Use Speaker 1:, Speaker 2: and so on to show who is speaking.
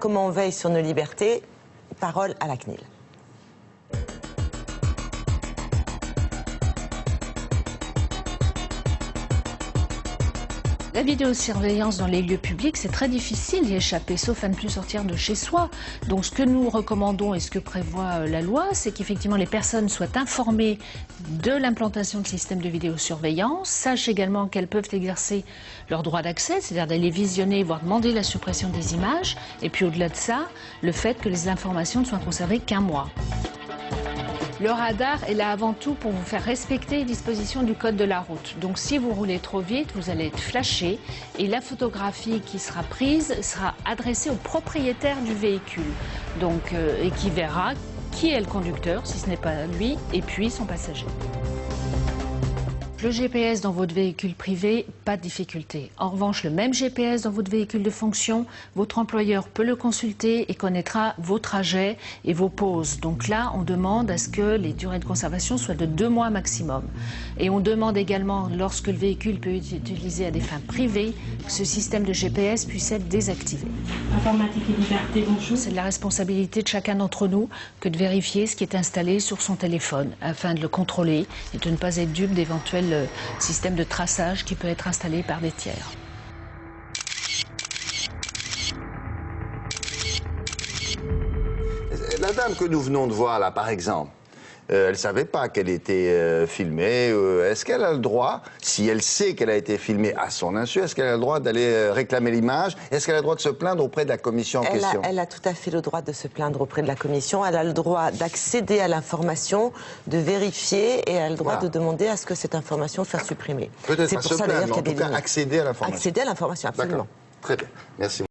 Speaker 1: comment on veille sur nos libertés. Parole à la CNIL.
Speaker 2: La vidéosurveillance dans les lieux publics, c'est très difficile d'y échapper, sauf à ne plus sortir de chez soi. Donc ce que nous recommandons et ce que prévoit la loi, c'est qu'effectivement les personnes soient informées de l'implantation de systèmes de vidéosurveillance, sachent également qu'elles peuvent exercer leur droit d'accès, c'est-à-dire d'aller visionner, voire demander la suppression des images, et puis au-delà de ça, le fait que les informations ne soient conservées qu'1 mois. Le radar est là avant tout pour vous faire respecter les dispositions du code de la route. Donc si vous roulez trop vite, vous allez être flashé et la photographie qui sera prise sera adressée au propriétaire du véhicule. Donc, et qui verra qui est le conducteur, si ce n'est pas lui, et puis son passager. Le GPS dans votre véhicule privé, pas de difficulté. En revanche, le même GPS dans votre véhicule de fonction, votre employeur peut le consulter et connaîtra vos trajets et vos pauses. Donc là, on demande à ce que les durées de conservation soient de 2 mois maximum. Et on demande également, lorsque le véhicule peut être utilisé à des fins privées, que ce système de GPS puisse être désactivé.
Speaker 3: Informatique et liberté, bonjour.
Speaker 2: C'est de la responsabilité de chacun d'entre nous que de vérifier ce qui est installé sur son téléphone, afin de le contrôler et de ne pas être dupe d'éventuels système de traçage qui peut être installé par des tiers.
Speaker 4: La dame que nous venons de voir là, par exemple, elle ne savait pas qu'elle était filmée. Est-ce qu'elle a le droit, si elle sait qu'elle a été filmée à son insu, est-ce qu'elle a le droit d'aller réclamer l'image? Est-ce qu'elle a le droit de se plaindre auprès de la commission en question?
Speaker 1: Elle a tout à fait le droit de se plaindre auprès de la commission. Elle a le droit d'accéder à l'information, de vérifier, et elle a le droit de demander à ce que cette information soit supprimée.
Speaker 4: Peut-être pas se plaindre, mais en tout cas accéder à l'information.
Speaker 1: Accéder à l'information, absolument.
Speaker 4: Très bien. Merci.